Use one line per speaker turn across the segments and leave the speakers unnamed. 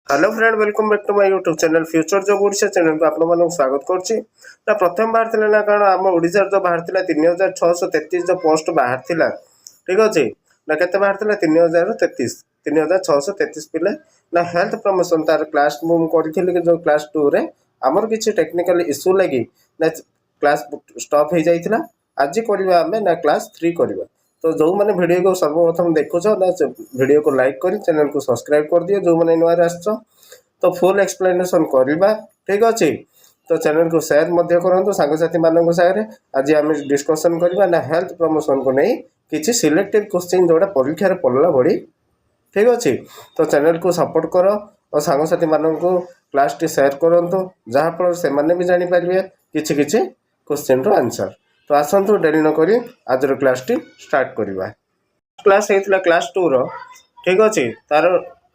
Hello friend, welcome back to my YouTube channel future job Odisha channel को आपको स्वागत करछि। ना प्रथम बाहर थिला ना कारण हम ओडिसा जो बाहर थिला 3633 जो पोस्ट बाहर थिला। ठीक अछि ना केते बाहर थिला 3033 3633 पिले ना हेल्थ प्रमोशन तार क्लास मूव करथिले कि जो क्लास 2 रे हमर किछि टेक्निकल इशू लागि ना क्लास स्टॉप हो जाइथिला। आज करबा हमें ना क्लास 3 करबा। तो जो मैंने वीडियो को सर्वप्रथम देखुच ना वीडियो को लाइक कर चैनल को सब्सक्राइब कर दियो। जो मैंने नुआ आस तो फुल एक्सप्लेनेशन करवा। ठीक अच्छे तो चैनल को शेयर करूँ सांगसाथी मान सागर। आज आम डिस्कसन करवा ना हेल्थ प्रमोशन को नहीं किसी सिलेक्टेड क्वेश्चन जोड़ा परीक्षा पढ़ला भरी। ठीक अच्छे तो चैनल को सपोर्ट कर और सांगसाथी मान को क्लास टी शेयर करूँ जहाँफल से भी जानीपारे किसी किसी क्वेश्चन रो आंसर। तो आसतु डेरी नक आज क्लास टी स्टार्ट करवा। क्लास होता क्लास 2 रो। ठीक अच्छे तार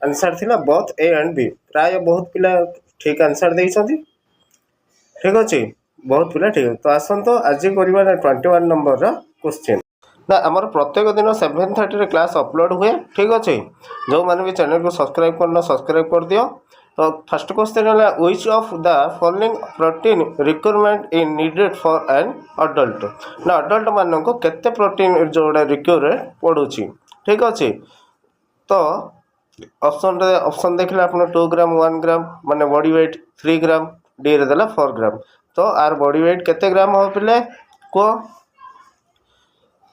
आंसर थिला बोथ ए एंड बी। प्राय बहुत पिला ठीक आंसर देइछथि। ठीक अच्छे बहुत पिला ठीक। तो आसतु आज करवा 21 नंबर रो क्वेश्चन ना आमर प्रत्येक दिन 7:30 रे क्लास अपलोड हुए। ठीक अच्छे जो मैंने भी चैनल को सब्सक्राइब करना सब्सक्राइब कर दियो। तो फर्स्ट क्वेश्चन है which of the following protein requirement in needed for an adult. ना अडल्ट मान को केते प्रोटीन जोड़ा रिक्वायरमेंट पड़ुछि। ठीक अच्छे तो ऑप्शन देखले आप 2 ग्राम 1 ग्राम माने बॉडी वेट 3 ग्राम डी रे देला 4 ग्राम। तो आर बॉडी वेट केते ग्राम हो पिले को।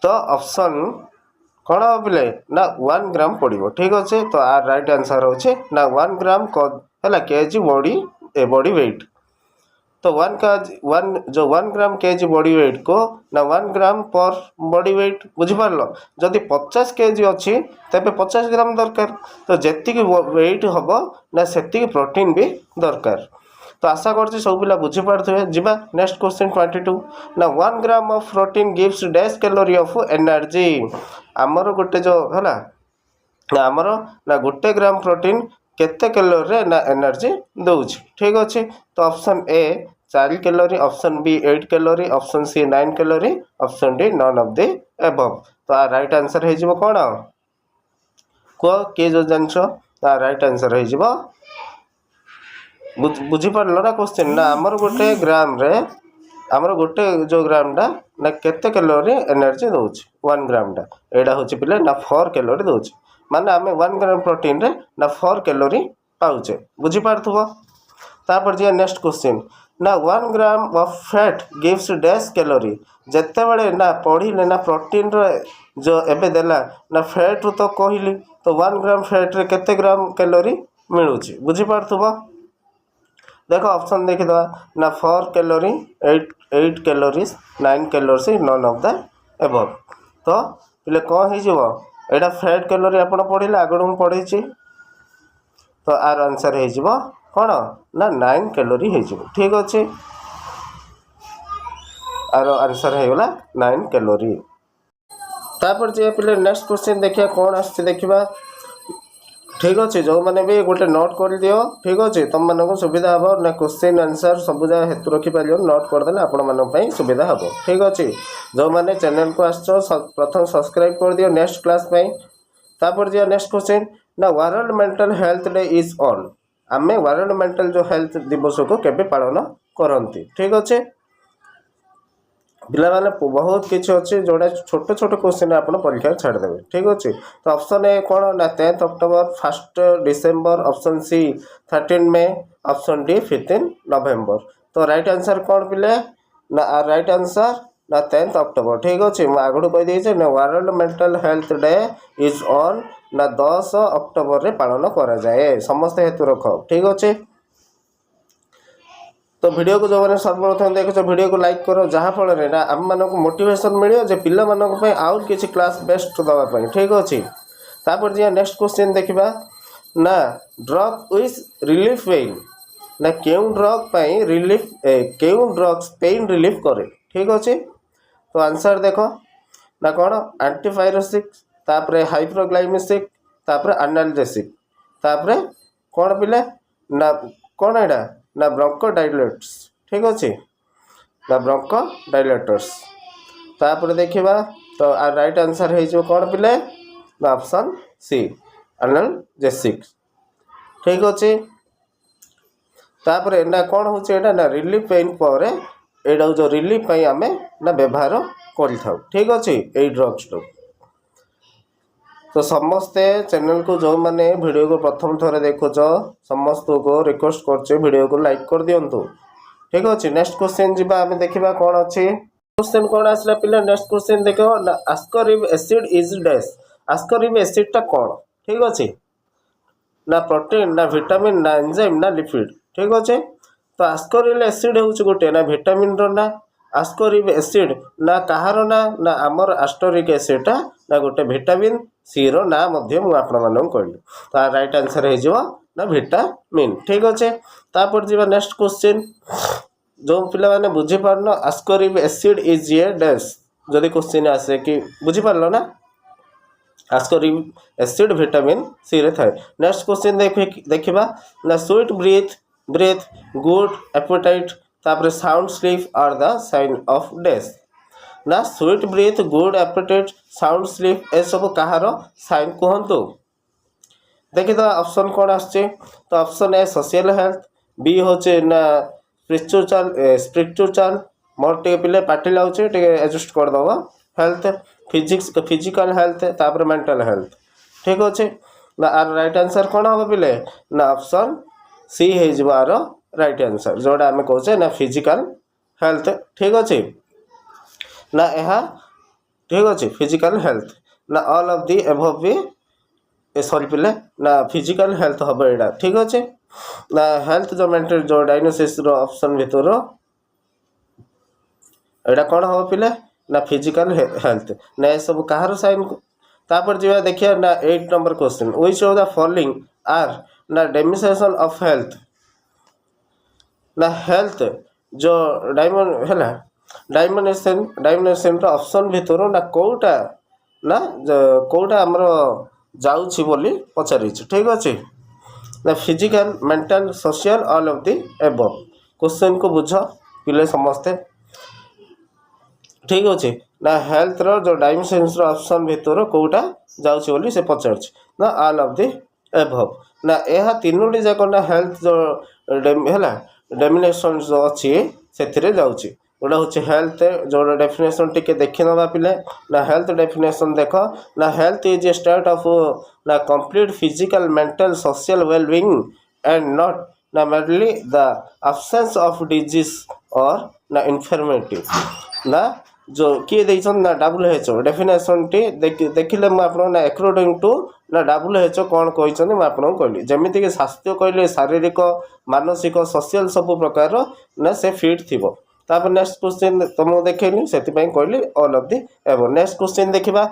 तो ऑप्शन कौन हो पिले ना 1 ग्राम पड़ो। ठीक अच्छे तो आर राइट आंसर होचे ना 1 ग्राम है केजी बॉडी वेट। तो 1 ग्राम केजी बॉडी वेट को ना 1 ग्राम पर बॉडी वेट बुझिपार। जदि 50 केजी अच्छी तेरे 50 ग्राम दरकार। तो जी वेट हम ना से प्रोटीन भी दरकार। तो आशा कर सब पिला बुझीपारे जीवा नेक्स्ट क्वेश्चन 22 ना 1 gram of protein gives dash calorie of energy. आमर गोटे जो है ना आमर ना 1 ग्राम प्रोटीन केते कैलोरी रे ना एनर्जी दउछ। ठीक अच्छे तो option A 4 calorie, option B 8 calorie, option C 9 calorie, option D none of the above. तो आ राइट आंसर है जीवो कोन को के जो जानछ ता राइट आंसर है जीवो। बुझी पारलो ना क्वेश्चन ना हमर गोटे ग्राम रे हमर गोटे जो ग्राम टा ना केते कैलोरी एनर्जी दउछ 1 ग्राम टा एडा होची पिले ना 4 कैलोरी दउछ। माने आमे 1 ग्राम प्रोटीन रे ना 4 कैलोरी पाउचे। बुझी पारथुबो। तापर जे नेक्स्ट क्वेश्चन ना 1 gram of fat gives dash calorie. जेते बड़े ना पढ़िले ना प्रोटीन रे जो एबे देला ना फैट तो कहली तो 1 ग्राम फैट रे केते ग्राम कैलोरी मिलुची। बुझी पारथुबो। देखो ऑप्शन देखि दवा ना 4 calorie 8 calories 9 calorie none of the above. तो पिले कौन हो जीवो एटा फैट कैलोरी आपण पढ़िले आगड़ मु पढ़ेछि। तो आर आंसर हो जीवो कौन ना 9 कैलोरी हो जीवो। ठीक अच्छे आर आंसर हो गला 9 कैलोरी। तापर जे पिले नेक्स्ट क्वेश्चन देखिया कौन आछि देखिबा। ठीक अच्छे जो मैंने भी गोटे नोट कर दियो। ठीक अच्छे तुम मानक सुविधा हम ना क्वेश्चन आंसर सब जगह हेतु रखिपार नोट करदे आपण मान सुविधा हम। ठीक अच्छे जो मैंने चैनल को आस प्रथम सब्सक्राइब कर दियो नेक्स्ट क्लास। तापर जो नेक्स्ट क्वेश्चन ना world mental health day is on. आमे वर्ल्ड मेंटल जो हेल्थ दिवस को केबे पालन करंती। ठीक अच्छे पिला माने बहुत किसी अच्छे जोड़ा छोट छोट क्वेश्चन आप परीक्षा छाड़देवे। ठीक अच्छे तो ऑप्शन ए कौन ना 10 अक्टोबर 1 डिसेम्बर, ऑप्शन सी 13 मई, ऑप्शन डी 15 नवेम्बर। तो राइट आंसर कौन पिले ना राइट आंसर ना 10 अक्टोबर। ठीक अच्छे मुझे आगु कहीदे ना world mental health day is on ना 10 अक्टोबर रे पालन करा जाए। समस्त हेतु रख। ठीक अच्छे तो वीडियो को जो मैंने सर्वप्रथम देखो वीडियो को लाइक करो जहाँफल ना आम मान मोटिवेशन मिले जे पिला मानक आउट किसी क्लास बेस्ट दवाई। ठीक अच्छे तापर जी नेक्स्ट क्वेश्चन देखा ना ड्रग विथ रिलीफ पेन ना क्यों ड्रग रिलीफ क्यों ड्रग्स पेन रिलीफ करे। ठीक अच्छे तो आंसर देख ना कौन एंटीपायरेटिक तापर हाइपोग्लाइसेमिक तापर एनाल्जेसिक तापर कौन पिले ना कौन एडा ना ब्रोंकोडायलेटर्स। ठीक अच्छे ना ब्रोंकोडायलेटर्स। तापर देखा तो राइट आंसर हो कौन पिले ना ऑप्शन सी एनाल्जेसिक। ठीक अच्छे तापर ना कौन होना ना रिलीफ पेन पर एटा जो रिलीफ आम ना व्यवहार कर ठीक अच्छे यही ड्रग्स तो समस्ते चैनल को जो मैंने वीडियो को प्रथम थोड़े देखुच समस्त को रिक्वेस्ट करचे वीडियो को लाइक कर दिंतु ठीक अच्छे नेक्स्ट क्वेश्चन जी आम देखा कौन अच्छे क्वेश्चन कौन आसला पिला नेक्स्ट क्वेश्चन देख आस्करिक एसिड इज डैश आस्करिक एसिडटा कौन ठीक अच्छे ना प्रोटीन ना विटामिन ना एंजाइम ना लिपिड ठीक अच्छे तो आस्करिक एसिड हूँ गोटे ना विटामिन ना आस्करिक एसिड ना कहार ना ना आमर आस्टरिक एसिडटा ना गोटे विटामिन सी रो ना मध्य मु आपण मानक कहली तो राइट आंसर हो ना विटामिन ठीक अच्छे तापर जी नेक्स्ट क्वेश्चन जो पिला माने बुझी पारन आस्करिक एसिड इज ए डैश जदि क्वेश्चन आसे कि बुझी पारलो ना आस्करिक एसिड विटामिन सी रे थाए नेक्स्ट क्वेश्चन देखिबा ना स्वीट ब्रीथ गुड एपेटाइट तापर sound sleep are the sign of dash ना sweet breath good appetite sound sleep ए सब कहार साइन कहतु देखी तो ऑप्शन कौन आसचे तो option A social health B होचे ना स्पिरिचुअल मोर टे पिले पार्टी लाउचे टे एडजस्ट कर दबो हेल्थ फिजिकल हेल्थ तापर मेंटल हेल्थ ठीक अच्छे ना आर राइट आंसर कौन हम पिले ना ऑप्शन सी हो आर राइट आंसर जोड़ा आम कहे ना फिजिकल हेल्थ ठीक अच्छे ना यह ठीक अच्छे फिजिकल हेल्थ ना ऑल ऑफ दी एबव भी सॉरी पिले ना फिजिकल हेल्थ हम यहाँ ठीक अच्छे ना हेल्थ जो मेंटल जो डायग्नोसिस रो ऑप्शन भितर एटा कौन हम पिले ना फिजिकल हेल्थ ना ये सब कहार साइन तापर जी देखिए ना 8 number question which of the following are ना डेमोन्स्ट्रेशन ऑफ हेल्थ ना हेल्थ जो डायमेंशन ऑप्शन भितर ना कौटा आमर जाऊँगी बोली पचारि ठीक अच्छे ना physical mental social all of the above question को बुझ पिले समस्ते ठीक अच्छे ना हेल्थ रो जो डायमेंशन ऑप्शन भितर कौटा जाऊँगी बोली से पचार ना ऑल ऑफ दी एबव ना यह तीनोटी जाक ना हेल्थ जो है डेमिनेशन जो अच्छी से जाऊँगी गोटा हूँ हेल्थ जो डेफिनेशन टिके देखी ना पिले ना हेल्थ डेफिनेशन देख ना health is a state of ना complete physical mental social wellbeing and not ना mainly the absence of disease और ना इन्फॉर्मेटिव ना जो किए देछन ना WHO डेफिनेशन टी देखिले मु आपन ना अकॉर्डिंग टू ना WHO कौन कहते मैं आपको कहली जमीती कि स्वास्थ्य कहले शारीरिक मानसिक सोशल सब प्रकार ना से फिट थी तापर नेक्स्ट क्वेश्चन तुमको देखनी से कहली all of the above next question देखा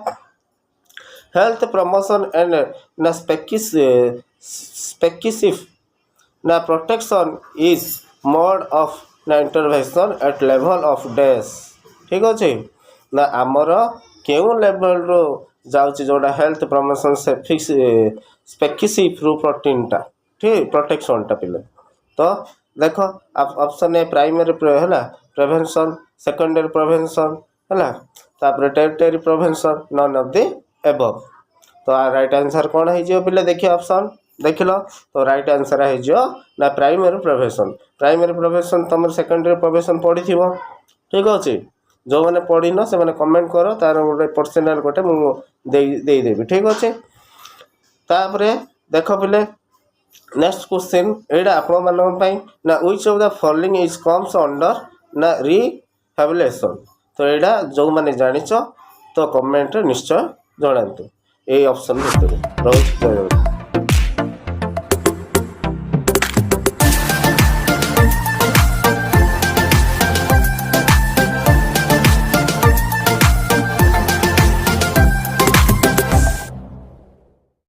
हेल्थ प्रमोशन एंड ना स्पेसिफिक ना प्रोटेक्शन इज मोड ऑफ ना intervention at level of dash ठीक अच्छे ना आमर क्यों लेवल रो जाऊँगी जोड़ा हेल्थ प्रमोशन स्पेसिफिक प्रोटीनटा ठीक प्रोटेक्शनटा पिले तो देख ऑप्शन ए प्राइमरी है प्रिवेंशन सेकेंडरी प्रिवेंशन है तापर tertiary prevention none of the above तो राइट आंसर कौन हो पिले देखिए ऑप्शन देख लो तो राइट आंसर हो ना प्राइमरी प्रिवेंशन तुम सेकेंडरी प्रिवेंशन पढ़ी ठीक अच्छे जो मैंने पढ़ी न से कमेंट कर तार गोटे पर्सनाल गोटे मुझे ठीक अच्छे तापर देख पिले नेक्स्ट क्वेश्चन एटा आपण मान ना which of the following is comes under ना रिहैबिलिटेशन तो यहाँ जो मैंने जानिच तो कमेंट निश्चय जनातु ये ऑप्शन भितर रोहित।